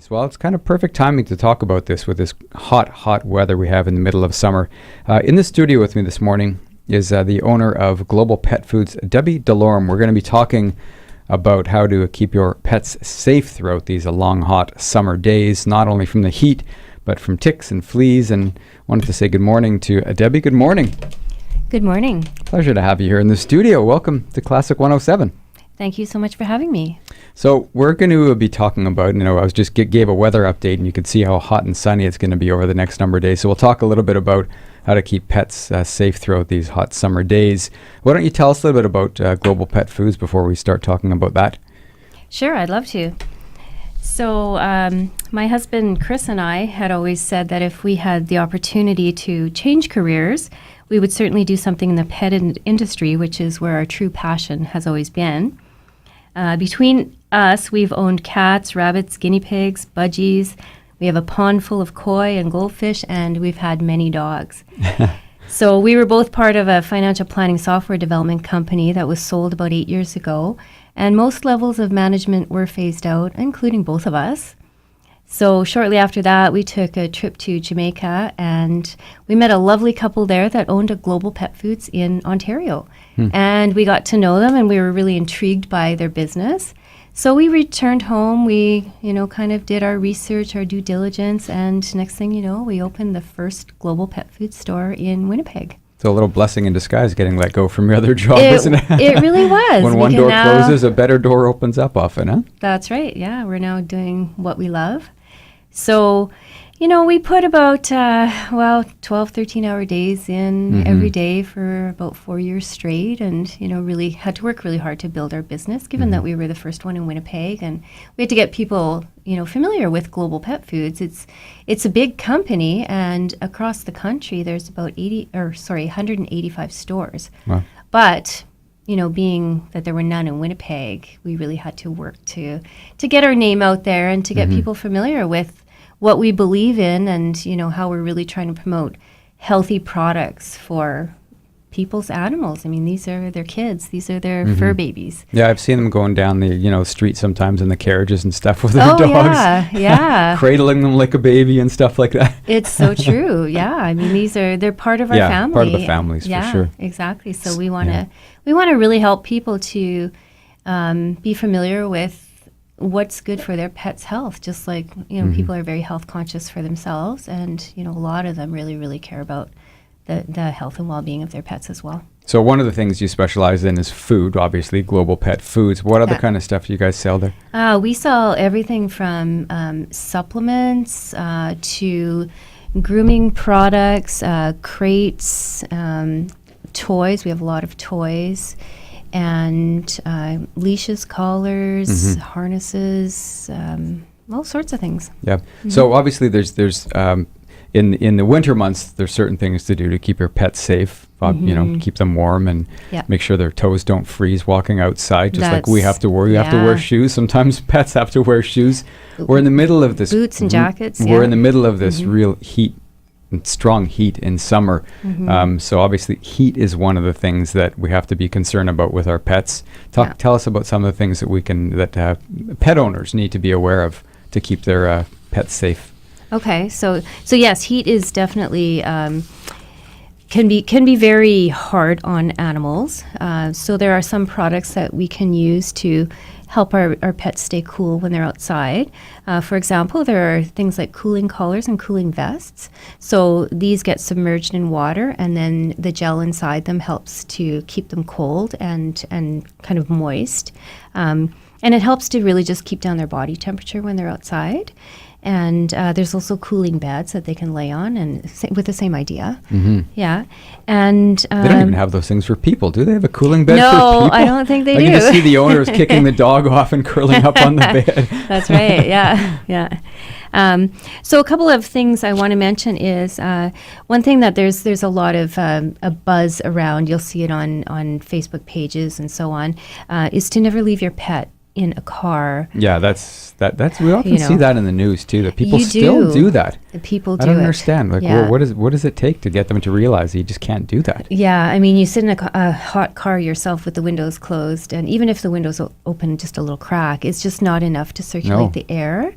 Yes, well, it's kind of perfect timing to talk about this with this hot weather we have in the middle of summer. In the studio with me this morning is the owner of Global Pet Foods, Debbie Delorme. We're going to be talking about how to keep your pets safe throughout these long, hot summer days, not only from the heat, but from ticks and fleas. And wanted to say good morning to Debbie. Good morning. Good morning. Pleasure to have you here in the studio. Welcome to Classic 107. Thank you so much for having me. So we're going to be talking about, I was just gave a weather update, and you can see how hot and sunny it's going to be over the next number of days. So we'll talk a little bit about how to keep pets safe throughout these hot summer days. Why don't you tell us a little bit about Global Pet Foods before we start talking about that? Sure, I'd love to. So my husband Chris and I had always said that if we had the opportunity to change careers, we would certainly do something in the pet industry, which is where our true passion has always been. Between us, we've owned cats, rabbits, guinea pigs, budgies. We have a pond full of koi and goldfish, and we've had many dogs. So we were both part of a financial planning software development company that was sold about 8 years ago, and most levels of management were phased out, including both of us. So shortly after that, we took a trip to Jamaica, and we met a lovely couple there that owned a Global Pet Foods in Ontario. And we got to know them, and we were really intrigued by their business. So we returned home. We, kind of did our research, our due diligence, and next thing you know, we opened the first Global Pet Food store in Winnipeg. It's a little blessing in disguise getting let go from your other job, isn't it? It really was. When one door closes, a better door opens up often, huh? That's right. Yeah, we're now doing what we love. So, we put about, 12, 13-hour days in every day for about 4 years straight, and, really had to work really hard to build our business, given that we were the first one in Winnipeg, and we had to get people, familiar with Global Pet Foods. It's a big company, and across the country, there's about 185 stores. Wow. But being that there were none in Winnipeg, we really had to work to get our name out there and to get people familiar with what we believe in and, how we're really trying to promote healthy products for people's animals. I mean, these are their kids. These are their fur babies. Yeah, I've seen them going down the, street sometimes in the carriages and stuff with their dogs. Yeah. Cradling them like a baby and stuff like that. It's so true. Yeah. I mean, they're part of our family. Part of the families, for sure. Exactly. So we want to really help people to be familiar with what's good for their pet's health, just like, people are very health conscious for themselves, and, a lot of them really, really care about the health and well-being of their pets as well. So one of the things you specialize in is food, obviously, Global Pet Foods. What other kind of stuff do you guys sell there? We sell everything from supplements to grooming products, crates, toys. We have a lot of toys. And leashes, collars, harnesses, all sorts of things. Yeah. So obviously, there's in the winter months, there's certain things to do to keep your pets safe. Keep them warm and make sure their toes don't freeze walking outside. Just like we have to wear. You have to wear shoes. Sometimes pets have to wear shoes. We're in the middle of this boots and jackets. We're in the middle of this real heat. Strong heat in summer. So obviously heat is one of the things that we have to be concerned about with our pets. Tell us about some of the things that pet owners need to be aware of to keep their pets safe. Okay, so yes, heat is definitely can be very hard on animals. So there are some products that we can use to help our pets stay cool when they're outside. For example, there are things like cooling collars and cooling vests. So these get submerged in water, and then the gel inside them helps to keep them cold and kind of moist. And it helps to really just keep down their body temperature when they're outside. And there's also cooling beds that they can lay on, and with the same idea. Yeah. And they don't even have those things for people, do they? Have a cooling bed for people? No, I don't think they do. I can just see the owners kicking the dog off and curling up on the bed. That's right. Yeah. So a couple of things I want to mention is one thing that there's a lot of a buzz around. You'll see it on Facebook pages and so on. Is to never leave your pet in a car. Yeah, that's we often see that in the news too, that people still do that. The people do I don't understand. Like, Yeah. well, what does it take to get them to realize that you just can't do that? Yeah, I mean, you sit in a hot car yourself with the windows closed, and even if the windows open just a little crack, it's just not enough to circulate the air.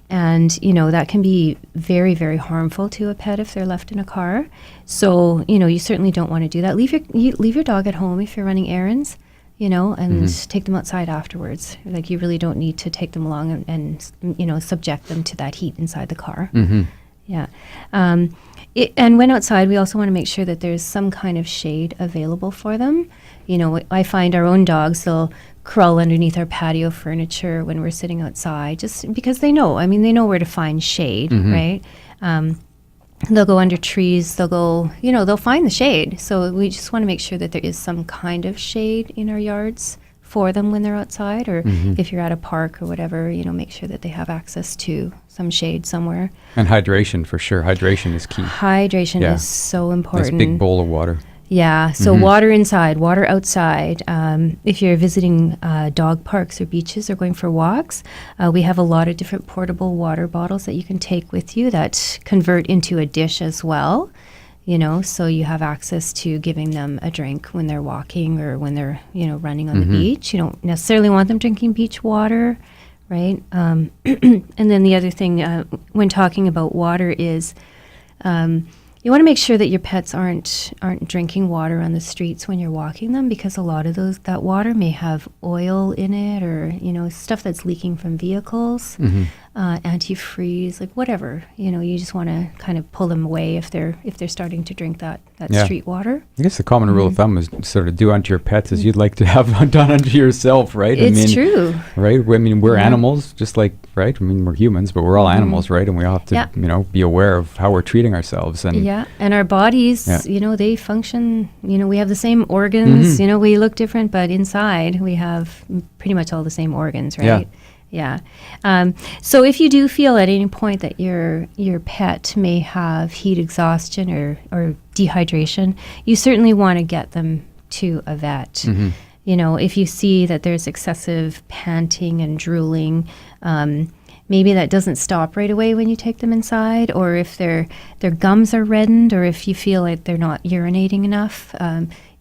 And, that can be very, very harmful to a pet if they're left in a car. So, you certainly don't want to do that. Leave your dog at home if you're running errands, and take them outside afterwards. Like, you really don't need to take them along and subject them to that heat inside the car. Mm-hmm. Yeah. And when outside, we also want to make sure that there's some kind of shade available for them. I find our own dogs, they'll crawl underneath our patio furniture when we're sitting outside, just because they know where to find shade, right? They'll go under trees, they'll go, they'll find the shade. So we just want to make sure that there is some kind of shade in our yards for them when they're outside, or if you're at a park or whatever, make sure that they have access to some shade somewhere. And hydration, for sure. Hydration is key. Hydration is so important. Nice big bowl of water. Yeah, so water inside, water outside. If you're visiting dog parks or beaches or going for walks, we have a lot of different portable water bottles that you can take with you that convert into a dish as well. So you have access to giving them a drink when they're walking or when they're, running on the beach. You don't necessarily want them drinking beach water, right? And then the other thing when talking about water is you want to make sure that your pets aren't drinking water on the streets when you're walking them, because a lot of that water may have oil in it, or stuff that's leaking from vehicles, antifreeze, like whatever. You just want to kind of pull them away if they're starting to drink that street water. I guess the common rule of thumb is sort of do unto your pets as you'd like to have done unto yourself, right? It's true, right? I mean, we're animals, just like, right? I mean, we're humans, but we're all animals, right? And we all have to, be aware of how we're treating ourselves. And and our bodies, they function. We have the same organs. We look different, but inside we have pretty much all the same organs, right? Yeah. So if you do feel at any point that your pet may have heat exhaustion or dehydration, you certainly want to get them to a vet. If you see that there's excessive panting and drooling, maybe that doesn't stop right away when you take them inside, or if their gums are reddened, or if you feel like they're not urinating enough,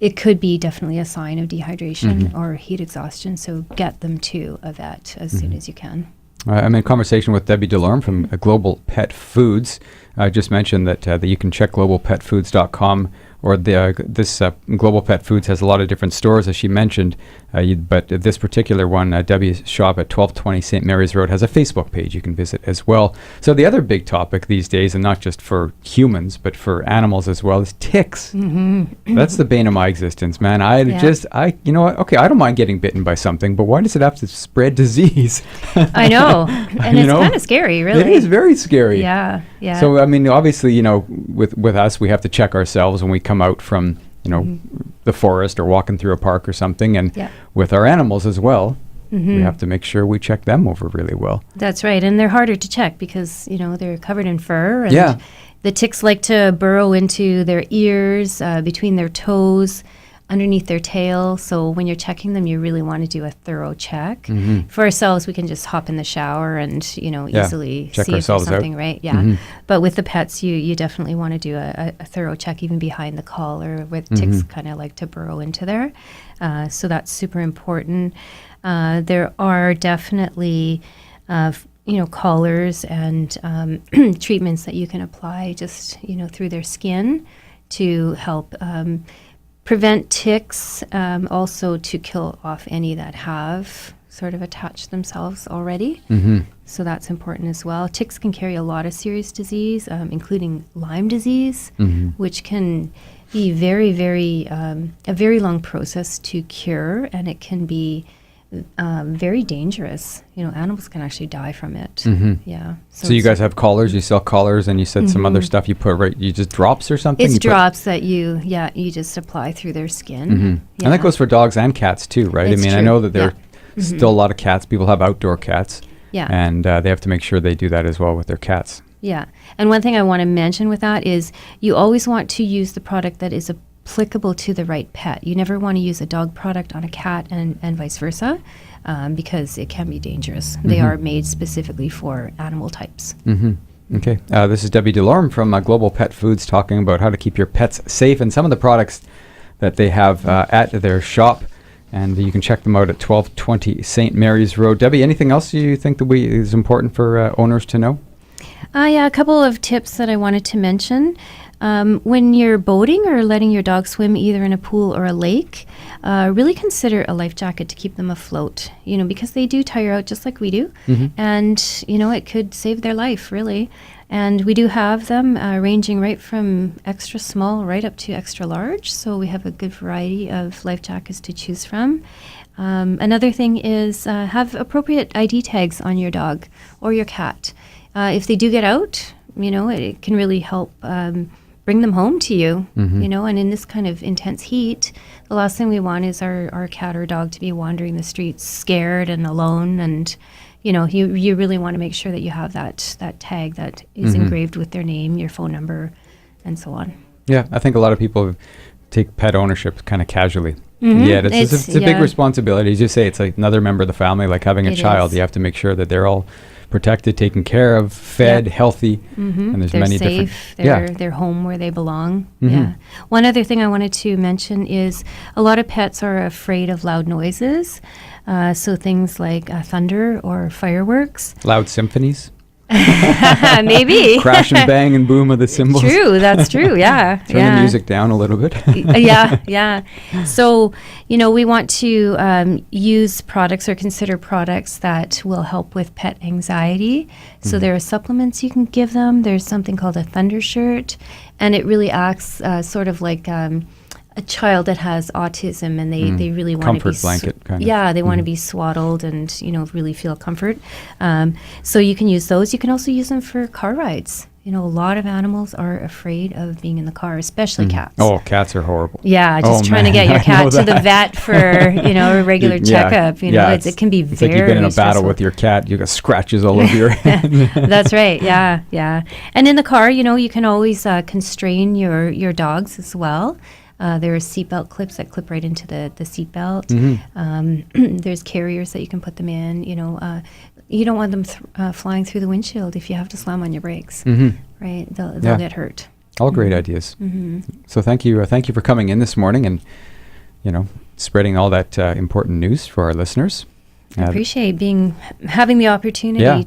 it could be definitely a sign of dehydration or heat exhaustion. So get them to a vet as soon as you can. I'm in conversation with Debbie Delorme from Global Pet Foods. I just mentioned that you can check globalpetfoods.com, or this Global Pet Foods has a lot of different stores, as she mentioned, but this particular one, Debbie's shop at 1220 St. Mary's Road, has a Facebook page you can visit as well. So the other big topic these days, and not just for humans, but for animals as well, is ticks. That's the bane of my existence, man. You know what? Okay, I don't mind getting bitten by something, but why does it have to spread disease? I know, and it's kind of scary, really. It is very scary. Yeah. So, I mean, obviously, with us, we have to check ourselves when we come out from, the forest or walking through a park or something. And with our animals as well, we have to make sure we check them over really well. That's right. And they're harder to check because, they're covered in fur. And the ticks like to burrow into their ears, between their toes, underneath their tail. So when you're checking them, you really want to do a thorough check. For ourselves, we can just hop in the shower and, easily check see if there's something out. Right. But with the pets, you definitely want to do a thorough check, even behind the collar, where the ticks kind of like to burrow into there. So that's super important. There are definitely collars and treatments that you can apply just, through their skin to help prevent ticks, also to kill off any that have sort of attached themselves already. So that's important as well. Ticks can carry a lot of serious disease, including Lyme disease, which can be very, very, a very long process to cure, and it can be very dangerous. Animals can actually die from it. Yeah. So you guys have collars, you sell collars, and you said some other stuff you put you just drops or something? It's drops that you just apply through their skin. And that goes for dogs and cats too, right? It's true. I know that there are still a lot of cats. People have outdoor cats. Yeah. And they have to make sure they do that as well with their cats. Yeah. And one thing I want to mention with that is you always want to use the product that is applicable to the right pet. You never want to use a dog product on a cat and vice versa, because it can be dangerous. They are made specifically for animal types. Okay. This is Debbie Delorme from Global Pet Foods talking about how to keep your pets safe and some of the products that they have at their shop. And you can check them out at 1220 St. Mary's Road. Debbie, anything else you think that is important for owners to know? Yeah, a couple of tips that I wanted to mention. When you're boating or letting your dog swim either in a pool or a lake, really consider a life jacket to keep them afloat, because they do tire out just like we do. And, it could save their life, really. And we do have them ranging right from extra small right up to extra large. So we have a good variety of life jackets to choose from. Another thing is have appropriate ID tags on your dog or your cat. If they do get out, it can really help bring them home to you, and in this kind of intense heat, the last thing we want is our cat or dog to be wandering the streets scared and alone. And, you really want to make sure that you have that tag that is engraved with their name, your phone number, and so on. Yeah, I think a lot of people take pet ownership kind of casually. Yeah, it's a big responsibility. As you say, it's like another member of the family, like having a child. You have to make sure that they're all protected, taken care of, fed, healthy, and there's many safe. different. They're home where they belong. Yeah. One other thing I wanted to mention is a lot of pets are afraid of loud noises, so things like thunder or fireworks. Loud symphonies. Maybe. Crash and bang and boom of the cymbals. True, that's true, yeah. Turn the music down a little bit. Yeah. So, we want to use products or consider products that will help with pet anxiety. So there are supplements you can give them. There's something called a thunder shirt, and it really acts sort of like a child that has autism, and they really want to be comfort blanket kind of. Yeah, they want to be swaddled and really feel comfort. So you can use those. You can also use them for car rides. A lot of animals are afraid of being in the car, especially cats. Oh, cats are horrible. Yeah, just trying to get your cat to the vet for a regular checkup. It can be it's very like you've been in a battle stressful. with your cat. You got scratches all over your head. That's right. Yeah. And in the car, you can always constrain your dogs as well. There are seatbelt clips that clip right into the seatbelt. There's carriers that you can put them in. You don't want them flying through the windshield if you have to slam on your brakes. Right? They'll get hurt. All great ideas. So thank you for coming in this morning and spreading all that important news for our listeners. I appreciate having the opportunity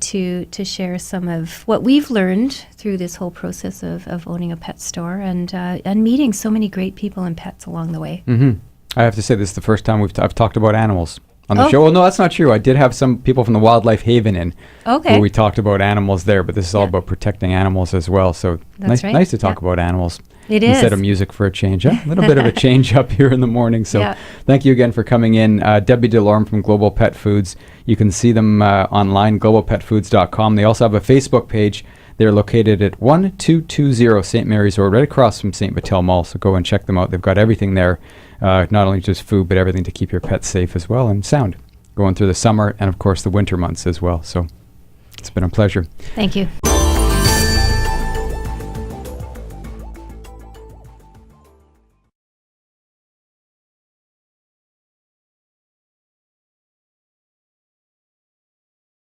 to share some of what we've learned through this whole process of owning a pet store and meeting so many great people and pets along the way. I have to say, this is the first time I've talked about animals on the show. Well, no, that's not true. I did have some people from the Wildlife Haven in where we talked about animals there, but this is all about protecting animals as well. So nice to talk about animals. It is. Instead of music for a change. A little bit of a change up here in the morning. So thank you again for coming in. Debbie Delorme from Global Pet Foods. You can see them online, globalpetfoods.com. They also have a Facebook page. They're located at 1220 St. Mary's Road, right across from St. Battelle Mall. So go and check them out. They've got everything there, not only just food, but everything to keep your pets safe as well and sound, going through the summer and, of course, the winter months as well. So it's been a pleasure. Thank you.